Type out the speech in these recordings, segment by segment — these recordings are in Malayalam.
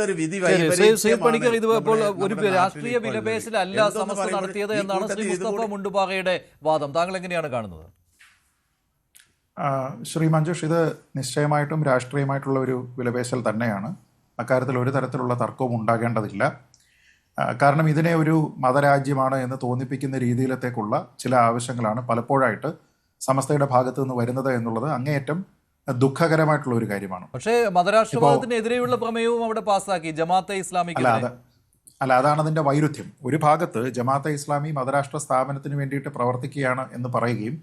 ഒരു വിധി പണിക്കർ ഇത് ഇപ്പോൾ ഒരു രാഷ്ട്രീയ വിലപേശലല്ല സമസ്ത നടത്തിയത് എന്നാണ് ശ്രീ മുസ്തഫ മുണ്ടുപാറയുടെ വാദം. താങ്കൾ എങ്ങനെയാണ് കാണുന്നത്? ശ്രീ മഞ്ജുഷ്, ഇത് നിശ്ചയമായിട്ടും രാഷ്ട്രീയമായിട്ടുള്ള ഒരു വിലപേശൽ തന്നെയാണ്. അക്കാര്യത്തിൽ ഒരു തരത്തിലുള്ള തർക്കവും ഉണ്ടാകേണ്ടതില്ല. കാരണം ഇതിനെ ഒരു മതരാജ്യമാണ് എന്ന് തോന്നിപ്പിക്കുന്ന രീതിയിലത്തേക്കുള്ള ചില ആവശ്യങ്ങളാണ് പലപ്പോഴായിട്ട് സമസ്തയുടെ ഭാഗത്തു നിന്ന് വരുന്നത് എന്നുള്ളത് അങ്ങേയറ്റം ദുഃഖകരമായിട്ടുള്ള ഒരു കാര്യമാണ്. പക്ഷേ മതരാഷ്ട്രവാദത്തിനെതിരെയുള്ള പ്രമേയവും അവിടെ പാസ്സാക്കി ജമാഅത്തെ ഇസ്ലാമിക്ക്. അതാണ് അതിൻ്റെ വൈരുദ്ധ്യം. ഒരു ഭാഗത്ത് ജമാഅത്തെ ഇസ്ലാമി മതരാഷ്ട്ര സ്ഥാപനത്തിന് വേണ്ടിയിട്ട് പ്രവർത്തിക്കുകയാണ് എന്ന് പറയുകയും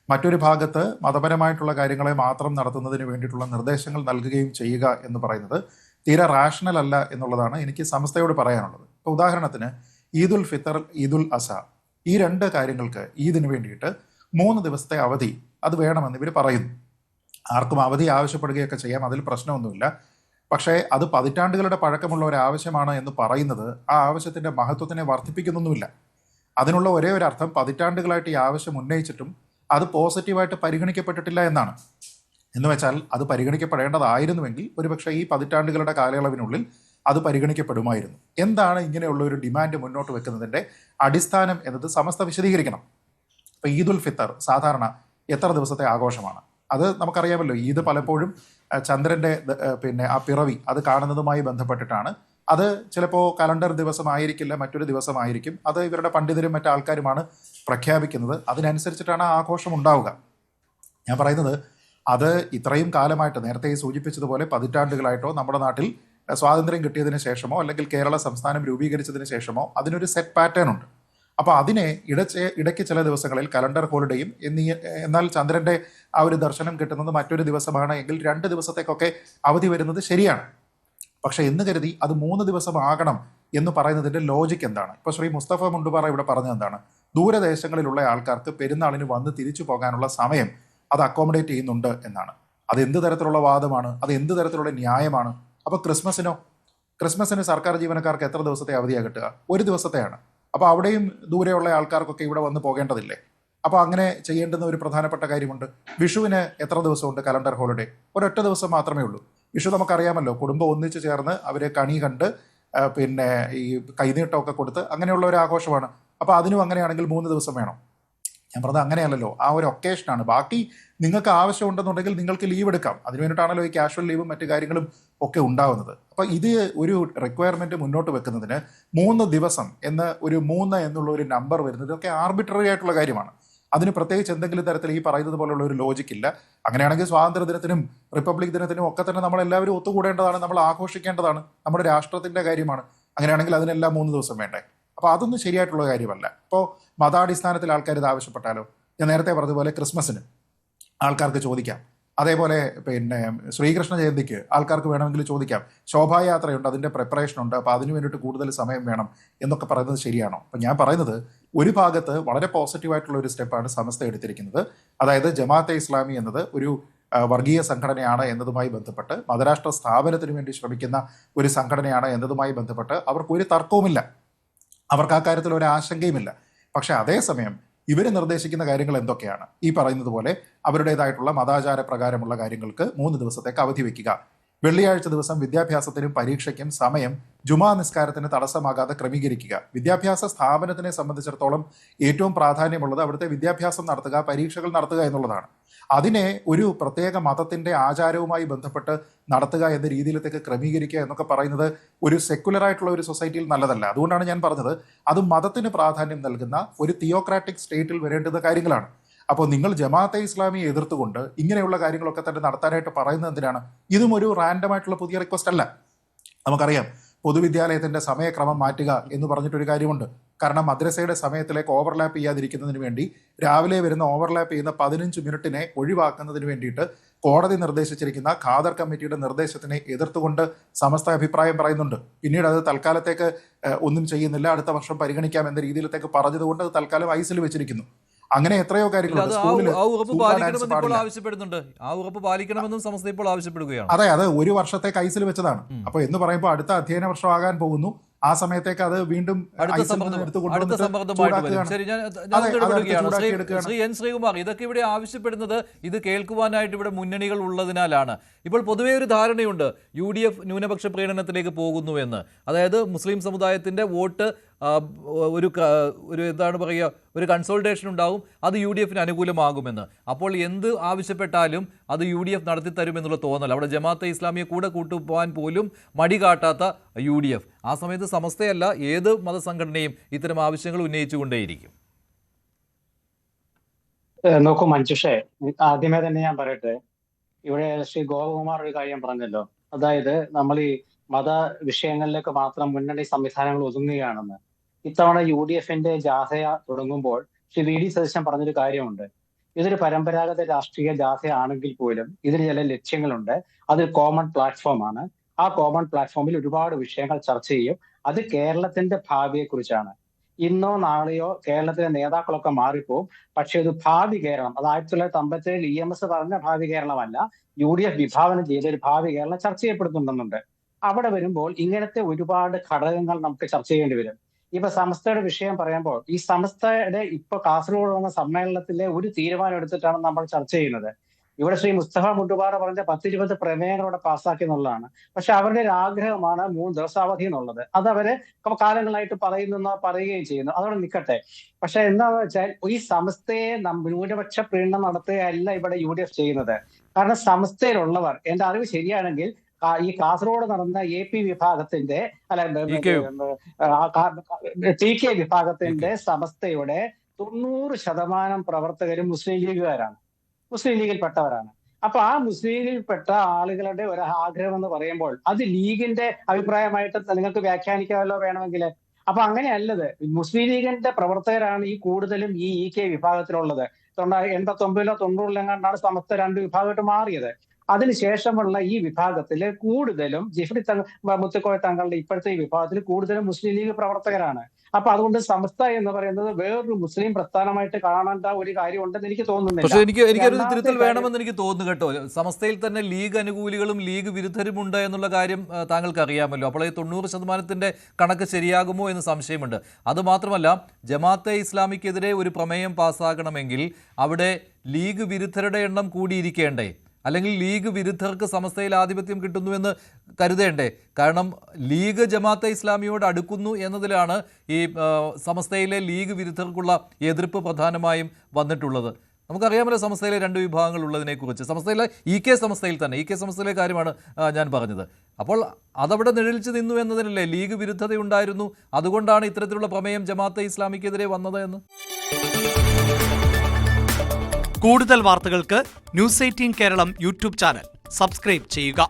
മറ്റൊരു ഭാഗത്ത് മതപരമായിട്ടുള്ള കാര്യങ്ങളെ മാത്രം നടത്തുന്നതിന് വേണ്ടിയിട്ടുള്ള നിർദ്ദേശങ്ങൾ നൽകുകയും ചെയ്യുക എന്ന് പറയുന്നത് തീരെ റാഷണൽ അല്ല എന്നുള്ളതാണ് എനിക്ക് സമസ്തയോട് പറയാനുള്ളത്. ഇപ്പോൾ ഉദാഹരണത്തിന് ഈദുൽ ഫിത്തർ, ഈദുൽ അസ, ഈ രണ്ട് കാര്യങ്ങൾക്ക് ഈദിന് വേണ്ടിയിട്ട് 3 ദിവസത്തെ അവധി അത് വേണമെന്ന് ഇവർ പറയുന്നു. ആർക്കും അവധി ആവശ്യപ്പെടുകയൊക്കെ ചെയ്യാം, അതിൽ പ്രശ്നമൊന്നുമില്ല. പക്ഷേ അത് പതിറ്റാണ്ടുകളുടെ പഴക്കമുള്ള ഒരു ആവശ്യമാണ് എന്ന് പറയുന്നത് ആ ആവശ്യത്തിൻ്റെ മഹത്വത്തിനെ വർദ്ധിപ്പിക്കുന്നൊന്നുമില്ല. അതിനുള്ള ഒരേ ഒരു അർത്ഥം പതിറ്റാണ്ടുകളായിട്ട് ഈ ആവശ്യം ഉന്നയിച്ചിട്ടും അത് പോസിറ്റീവായിട്ട് പരിഗണിക്കപ്പെട്ടിട്ടില്ല എന്നാണ്. എന്ന് വെച്ചാൽ അത് പരിഗണിക്കപ്പെടേണ്ടതായിരുന്നുവെങ്കിൽ ഒരുപക്ഷെ ഈ പതിറ്റാണ്ടുകളുടെ കാലയളവിനുള്ളിൽ അത് പരിഗണിക്കപ്പെടുമായിരുന്നു. എന്താണ് ഇങ്ങനെയുള്ള ഒരു ഡിമാൻഡ് മുന്നോട്ട് വെക്കുന്നതിൻ്റെ അടിസ്ഥാനം എന്നത് സമസ്ത വിശദീകരിക്കണം. ഇപ്പോൾ ഈദുൽ ഫിത്തർ സാധാരണ എത്ര ദിവസത്തെ ആഘോഷമാണ്? അത് നമുക്കറിയാമല്ലോ. ഈദ് പലപ്പോഴും ചന്ദ്രൻ്റെ ആ പിറവി അത് കാണുന്നതുമായി ബന്ധപ്പെട്ടിട്ടാണ്. അത് ചിലപ്പോൾ കലണ്ടർ ദിവസമായിരിക്കില്ല, മറ്റൊരു ദിവസമായിരിക്കും. അത് ഇവരുടെ പണ്ഡിതരും മറ്റാൾക്കാരുമാണ് പ്രഖ്യാപിക്കുന്നത്. അതിനനുസരിച്ചിട്ടാണ് ആ ആഘോഷം ഉണ്ടാവുക. ഞാൻ പറയുന്നത് അത് ഇത്രയും കാലമായിട്ട് നേരത്തെ സൂചിപ്പിച്ചതുപോലെ പതിറ്റാണ്ടുകളായിട്ടോ നമ്മുടെ നാട്ടിൽ സ്വാതന്ത്ര്യം കിട്ടിയതിന് ശേഷമോ അല്ലെങ്കിൽ കേരള സംസ്ഥാനം രൂപീകരിച്ചതിന് ശേഷമോ അതിനൊരു സെറ്റ് പാറ്റേൺ ഉണ്ട്. അപ്പോൾ അതിനെ ഇടയ്ക്ക് ചില ദിവസങ്ങളിൽ കലണ്ടർ ഹോളിഡേയും എന്നാൽ ചന്ദ്രൻ്റെ ആ ഒരു ദർശനം കിട്ടുന്നത് മറ്റൊരു ദിവസമാണ് എങ്കിൽ 2 ദിവസത്തേക്കൊക്കെ അവധി വരുന്നത് ശരിയാണ്. പക്ഷേ എന്ന് കരുതി അത് 3 ദിവസമാകണം എന്ന് പറയുന്നതിൻ്റെ ലോജിക്ക് എന്താണ്? ഇപ്പോൾ ശ്രീ മുസ്തഫ മുണ്ടുപാറ ഇവിടെ പറഞ്ഞത് എന്താണ്? ദൂരദേശങ്ങളിലുള്ള ആൾക്കാർക്ക് പെരുന്നാളിന് വന്ന് തിരിച്ചു പോകാനുള്ള സമയം അത് അക്കോമഡേറ്റ് ചെയ്യുന്നുണ്ട് എന്നാണ്. അത് എന്ത് തരത്തിലുള്ള വാദമാണ്? അത് എന്ത് തരത്തിലുള്ള ന്യായമാണ്? അപ്പോൾ ക്രിസ്മസിന് സർക്കാർ ജീവനക്കാർക്ക് എത്ര ദിവസത്തെ അവധിയാണ് കിട്ടുക? 1 ദിവസത്തെയാണ്. അപ്പോൾ അവിടെയും ദൂരെയുള്ള ആൾക്കാർക്കൊക്കെ ഇവിടെ വന്ന് പോകേണ്ടതില്ലേ? അപ്പോൾ അങ്ങനെ ചെയ്യേണ്ടുന്ന ഒരു പ്രധാനപ്പെട്ട കാര്യമുണ്ട്. വിഷുവിന് എത്ര ദിവസമുണ്ട് കലണ്ടർ ഹോളിഡേ? ഒരൊറ്റ ദിവസം മാത്രമേ ഉള്ളൂ. വിഷു നമുക്കറിയാമല്ലോ, കുടുംബം ഒന്നിച്ച് ചേർന്ന് അവർ കണി കണ്ട് ഈ കൈനീട്ടമൊക്കെ കൊടുത്ത് അങ്ങനെയുള്ള ഒരു ആഘോഷമാണ്. അപ്പോൾ അതിനും അങ്ങനെയാണെങ്കിൽ 3 ദിവസം വേണം. ഞാൻ പറഞ്ഞത് അങ്ങനെയല്ലല്ലോ, ആ ഒരു ഒക്കേഷനാണ്. ബാക്കി നിങ്ങൾക്ക് ആവശ്യമുണ്ടെന്നുണ്ടെങ്കിൽ നിങ്ങൾക്ക് ലീവ് എടുക്കാം. അതിന് വേണ്ടിയിട്ടാണല്ലോ ഈ കാഷ്വൽ ലീവും മറ്റു കാര്യങ്ങളും ഒക്കെ ഉണ്ടാവുന്നത്. അപ്പോൾ ഇത് ഒരു റിക്വയർമെൻറ്റ് മുന്നോട്ട് വെക്കുന്നതിന് 3 ദിവസം ഒരു 3 എന്നുള്ള ഒരു നമ്പർ വരുന്നത് ഇതൊക്കെ ആർബിട്രറി ആയിട്ടുള്ള കാര്യമാണ്. അതിന് പ്രത്യേകിച്ച് എന്തെങ്കിലും തരത്തിൽ ഈ പറയുന്നത് പോലുള്ള ഒരു ലോജിക്കില്ല. അങ്ങനെയാണെങ്കിൽ സ്വാതന്ത്ര്യ ദിനത്തിനും റിപ്പബ്ലിക് ദിനത്തിനും ഒക്കെ തന്നെ നമ്മളെല്ലാവരും ഒത്തുകൂടേണ്ടതാണ്, നമ്മൾ ആഘോഷിക്കേണ്ടതാണ്, നമ്മുടെ രാഷ്ട്രത്തിൻ്റെ കാര്യമാണ്. അങ്ങനെയാണെങ്കിൽ അതിനെല്ലാം 3 ദിവസം വേണ്ടേ? അപ്പോൾ അതൊന്നും ശരിയായിട്ടുള്ള കാര്യമല്ല. ഇപ്പോൾ മതാടിസ്ഥാനത്തിൽ ആൾക്കാർ ഇത് ആവശ്യപ്പെട്ടാലോ? ഞാൻ നേരത്തെ പറഞ്ഞതുപോലെ ക്രിസ്മസിന് ആൾക്കാർക്ക് ചോദിക്കാം. അതേപോലെ ശ്രീകൃഷ്ണ ജയന്തിക്ക് ആൾക്കാർക്ക് വേണമെങ്കിൽ ചോദിക്കാം. ശോഭായാത്രയുണ്ട്, അതിൻ്റെ പ്രിപ്പറേഷൻ ഉണ്ട്, അപ്പോൾ അതിന് വേണ്ടിയിട്ട് കൂടുതൽ സമയം വേണം എന്നൊക്കെ പറയുന്നത് ശരിയാണോ? അപ്പം ഞാൻ പറയുന്നത് ഒരു ഭാഗത്ത് വളരെ പോസിറ്റീവായിട്ടുള്ള ഒരു സ്റ്റെപ്പാണ് സമസ്ത എടുത്തിരിക്കുന്നത്. അതായത് ജമാഅത്തെ ഇസ്ലാമി എന്നത് ഒരു വർഗീയ സംഘടനയാണ് എന്നതുമായി ബന്ധപ്പെട്ട്, മതരാഷ്ട്ര സ്ഥാപനത്തിന് വേണ്ടി ശ്രമിക്കുന്ന ഒരു സംഘടനയാണ് എന്നതുമായി ബന്ധപ്പെട്ട് അവർക്കൊരു തർക്കവുമില്ല, അവർക്ക് ആ കാര്യത്തിൽ ഒരു ആശങ്കയുമില്ല. പക്ഷേ അതേസമയം ഇവർ നിർദ്ദേശിക്കുന്ന കാര്യങ്ങൾ എന്തൊക്കെയാണ്? ഈ പറയുന്നത് പോലെ അവരുടേതായിട്ടുള്ള മതാചാര പ്രകാരമുള്ള കാര്യങ്ങൾക്ക് 3 ദിവസത്തേക്ക് അവധി വയ്ക്കുക. വെള്ളിയാഴ്ച ദിവസം വിദ്യാഭ്യാസത്തിനും പരീക്ഷയ്ക്കും സമയം ജുമാ നിസ്കാരത്തിന് തടസ്സമാകാതെ ക്രമീകരിക്കുക. വിദ്യാഭ്യാസ സ്ഥാപനത്തിനെ സംബന്ധിച്ചിടത്തോളം ഏറ്റവും പ്രാധാന്യമുള്ളത് അവിടുത്തെ വിദ്യാഭ്യാസം നടത്തുക, പരീക്ഷകൾ നടത്തുക എന്നുള്ളതാണ്. അതിനെ ഒരു പ്രത്യേക മതത്തിൻ്റെ ആചാരവുമായി ബന്ധപ്പെട്ട് നടത്തുക എന്ന രീതിയിലേക്ക് ക്രമീകരിക്കുക എന്നൊക്കെ പറയുന്നത് ഒരു സെക്കുലറായിട്ടുള്ള ഒരു സൊസൈറ്റിയിൽ നല്ലതല്ല. അതുകൊണ്ടാണ് ഞാൻ പറഞ്ഞത് അത് മതത്തിന് പ്രാധാന്യം നൽകുന്ന ഒരു തിയോക്രാറ്റിക് സ്റ്റേറ്റിൽ വരേണ്ടുന്ന കാര്യങ്ങളാണ്. അപ്പോൾ നിങ്ങൾ ജമാഅത്തെ ഇസ്ലാമിയെ എതിർത്തുകൊണ്ട് ഇങ്ങനെയുള്ള കാര്യങ്ങളൊക്കെ തന്നെ നടത്താനായിട്ട് പറയുന്നത് എന്തിനാണ്? ഇതും ഒരു റാൻഡമായിട്ടുള്ള പുതിയ റിക്വസ്റ്റ് അല്ല. നമുക്കറിയാം പൊതുവിദ്യാലയത്തിൻ്റെ സമയക്രമം മാറ്റുക എന്ന് പറഞ്ഞിട്ടൊരു കാര്യമുണ്ട്. കാരണം മദ്രസയുടെ സമയത്തിലേക്ക് ഓവർലാപ്പ് ചെയ്യാതിരിക്കുന്നതിന് വേണ്ടി രാവിലെ വരുന്ന ഓവർലാപ്പ് ചെയ്യുന്ന 15 മിനിറ്റിനെ ഒഴിവാക്കുന്നതിന് വേണ്ടിയിട്ട് കോടതി നിർദ്ദേശിച്ചിരിക്കുന്ന ഖാദർ കമ്മിറ്റിയുടെ നിർദ്ദേശത്തിനെ എതിർത്തുകൊണ്ട് സമസ്ത അഭിപ്രായം പറയുന്നുണ്ട്. പിന്നീട് അത് തൽക്കാലത്തേക്ക് ഒന്നും ചെയ്യുന്നില്ല, അടുത്ത വർഷം പരിഗണിക്കാം എന്ന രീതിയിലേക്ക് പറഞ്ഞതുകൊണ്ട് അത് തൽക്കാലം ഐസിൽ വെച്ചിരിക്കുന്നു. അങ്ങനെ എത്രയോ കാര്യങ്ങളുണ്ട്. അതെ, അത് 1 വർഷത്തേക്ക് ഐസിൽ വെച്ചതാണ്. അപ്പോൾ എന്ന് പറയുമ്പോൾ അടുത്ത അധ്യയന വർഷം ആകാൻ പോകുന്നു. ആ സമയത്തേക്ക് അത് വീണ്ടും അടുത്ത ഐസിൽ നിന്ന് എടുത്ത് കൊണ്ടുവന്നിട്ട് സമ്മർദ്ദമായിട്ട് വരും. ചൂടാക്കുകയാണ്. ശരി, ഞാൻ അതെ, ഇടപെടുകയാണ്. ചൂടാക്കി എടുക്കുകയാണ്. ശ്രീ എൻ ശ്രീകുമാർ, ഇതൊക്കെ ഇവിടെ ആവശ്യപ്പെടുന്നത് ഇത് കേൾക്കുവാനായിട്ട് ഇവിടെ മുന്നണികൾ ഉള്ളതിനാലാണ്. ഇപ്പോൾ പൊതുവേ ഒരു ധാരണയുണ്ട് UDF ന്യൂനപക്ഷ പ്രീണനത്തിലേക്ക് പോകുന്നുവെന്ന്. അതായത് മുസ്ലിം സമുദായത്തിന്റെ വോട്ട് ഒരു എന്താണ് പറയുക, ഒരു കൺസോൾട്ടേഷൻ ഉണ്ടാവും, അത് UDF അനുകൂലമാകുമെന്ന്. അപ്പോൾ എന്ത് ആവശ്യപ്പെട്ടാലും അത് UDF നടത്തിത്തരുമെന്നുള്ള തോന്നൽ, അവിടെ ജമാഅത്തെ ഇസ്ലാമിയെ കൂടെ കൂട്ടുപോകാൻ പോലും മടി കാട്ടാത്ത UDF. ആ സമയത്ത് സമസ്തയല്ല ഏത് മതസംഘടനയും ഇത്തരം ആവശ്യങ്ങൾ ഉന്നയിച്ചുകൊണ്ടേയിരിക്കും. നോക്കൂ മഞ്ജുഷേ, ആദ്യമേ തന്നെ ഞാൻ പറയട്ടെ, ഇവിടെ ശ്രീ ഗോപകുമാർ ഒരു കാര്യം പറഞ്ഞല്ലോ, അതായത് നമ്മൾ ഈ മത വിഷയങ്ങളിലേക്ക് മാത്രം മുന്നണി സംവിധാനങ്ങൾ ഒതുങ്ങുകയാണെന്ന്. ഇത്തവണ UDFന്റെ ജാഥയ തുടങ്ങുമ്പോൾ ശ്രീ VD സതീശൻ പറഞ്ഞൊരു കാര്യമുണ്ട്. ഇതൊരു പരമ്പരാഗത രാഷ്ട്രീയ ജാഥയാണെങ്കിൽ പോലും ഇതിന് ചില ലക്ഷ്യങ്ങളുണ്ട്. അതൊരു കോമൺ പ്ലാറ്റ്ഫോമാണ്. ആ കോമൺ പ്ലാറ്റ്ഫോമിൽ ഒരുപാട് വിഷയങ്ങൾ ചർച്ച ചെയ്യും. അത് കേരളത്തിന്റെ ഭാവിയെക്കുറിച്ചാണ്. ഇന്നോ നാളെയോ കേരളത്തിലെ നേതാക്കളൊക്കെ മാറിപ്പോവും, പക്ഷെ ഇത് ഭാവി കേരളം, അത് 1957 EMS പറഞ്ഞ ഭാവി കേരളമല്ല, UDF വിഭാവനം ചെയ്ത ഒരു ഭാവി കേരളം ചർച്ച ചെയ്യപ്പെടുന്നുണ്ടെന്നുണ്ട്. അവിടെ വരുമ്പോൾ ഇങ്ങനത്തെ ഒരുപാട് ഘടകങ്ങൾ നമുക്ക് ചർച്ച ചെയ്യേണ്ടി വരും. ഇപ്പൊ സമസ്തയുടെ വിഷയം പറയുമ്പോൾ ഈ സമസ്തയുടെ ഇപ്പൊ കാസർഗോഡ് വന്ന സമ്മേളനത്തിലെ ഒരു തീരുമാനം എടുത്തിട്ടാണ് നമ്മൾ ചർച്ച ചെയ്യുന്നത്. ഇവിടെ ശ്രീ മുസ്തഫ മുണ്ടുപാറ പറഞ്ഞ 10-20 പ്രമേയങ്ങൾ ഇവിടെ പാസ്സാക്കി എന്നുള്ളതാണ്. പക്ഷെ അവരുടെ ഒരു ആഗ്രഹമാണ് 3 ദിവസാവധി എന്നുള്ളത്. അത് അവര് കാലങ്ങളായിട്ട് പറയുകയും ചെയ്യുന്നു. അതോടെ നിൽക്കട്ടെ. പക്ഷെ എന്താണെന്ന് വെച്ചാൽ ഈ സമസ്തയെ ന്യൂനപക്ഷ പ്രീണനം നടത്തുകയല്ല ഇവിടെ UDF ചെയ്യുന്നത്. കാരണം സമസ്തയിലുള്ളവർ, എന്റെ അറിവ് ശരിയാണെങ്കിൽ, ഈ കാസർഗോഡ് നടന്ന AP വിഭാഗത്തിന്റെ TK വിഭാഗത്തിന്റെ സമസ്തയുടെ 90% പ്രവർത്തകരും മുസ്ലിം ലീഗുകാരാണ്, മുസ്ലിം ലീഗിൽപ്പെട്ടവരാണ്. അപ്പൊ ആ മുസ്ലിം ലീഗിൽപ്പെട്ട ആളുകളുടെ ഒരു ആഗ്രഹം എന്ന് പറയുമ്പോൾ അത് ലീഗിന്റെ അഭിപ്രായമായിട്ട് നിങ്ങൾക്ക് വ്യാഖ്യാനിക്കാമല്ലോ വേണമെങ്കിൽ. അപ്പൊ അങ്ങനെയല്ലത്. മുസ്ലിം ലീഗിന്റെ പ്രവർത്തകരാണ് ഈ കൂടുതലും ഈ EK വിഭാഗത്തിലുള്ളത്. 89-ലോ 90-ലോ സമസ്ത 2 വിഭാഗമായിട്ട് മാറിയത്. അതിനുശേഷമുള്ള ഈ വിഭാഗത്തില് കൂടുതലും ജിഫ്രി മുത്തുക്കോയ തങ്ങളുടെ ഇപ്പോഴത്തെ ഈ വിഭാഗത്തിൽ കൂടുതലും മുസ്ലിം ലീഗ് പ്രവർത്തകരാണ്. അപ്പൊ അതുകൊണ്ട് സമസ്ത എന്ന് പറയുന്നത് വേറൊരു മുസ്ലിം പ്രസ്ഥാനമായിട്ട് കാണേണ്ട ഒരു കാര്യം ഉണ്ടെന്ന് എനിക്ക് തോന്നുന്നില്ല. പക്ഷേ എനിക്കൊരു തിരുത്തൽ വേണമെന്ന് എനിക്ക് തോന്നുന്നു കേട്ടോ. സമസ്തയിൽ തന്നെ ലീഗ് അനുകൂലികളും ലീഗ് വിരുദ്ധരുമുണ്ട് എന്നുള്ള കാര്യം താങ്കൾക്ക് അറിയാമല്ലോ. അപ്പോൾ ഈ 90% കണക്ക് ശരിയാകുമോ എന്ന് സംശയമുണ്ട്. അതുമാത്രമല്ല, ജമാഅത്തെ ഇസ്ലാമിക്കെതിരെ ഒരു പ്രമേയം പാസ്സാകണമെങ്കിൽ അവിടെ ലീഗ് വിരുദ്ധരുടെ എണ്ണം കൂടിയിരിക്കേണ്ടേ? അല്ലെങ്കിൽ ലീഗ് വിരുദ്ധർക്ക് സമസ്തയിൽ ആധിപത്യം കിട്ടുന്നുവെന്ന് കരുതേണ്ടേ? കാരണം ലീഗ് ജമാഅത്തെ ഇസ്ലാമിയോട് അടുക്കുന്നു എന്നതിലാണ് ഈ സമസ്തയിലെ ലീഗ് വിരുദ്ധർക്കുള്ള എതിർപ്പ് പ്രധാനമായും വന്നിട്ടുള്ളത്. നമുക്കറിയാമല്ലോ സമസ്തയിലെ 2 വിഭാഗങ്ങൾ ഉള്ളതിനെക്കുറിച്ച്. സമസ്തയിലെ EK സമസ്തയിലെ കാര്യമാണ് ഞാൻ പറഞ്ഞത്. അപ്പോൾ അതവിടെ നിഴലിച്ച് നിന്നു എന്നതിനല്ലേ ലീഗ് വിരുദ്ധത ഉണ്ടായിരുന്നു, അതുകൊണ്ടാണ് ഇത്തരത്തിലുള്ള പ്രമേയം ജമാഅത്തെ ഇസ്ലാമിക്കെതിരെ വന്നത് എന്ന്. കൂടുതൽ വാർത്തകൾക്ക് News 18 Keralam YouTube channel subscribe ചെയ്യുക.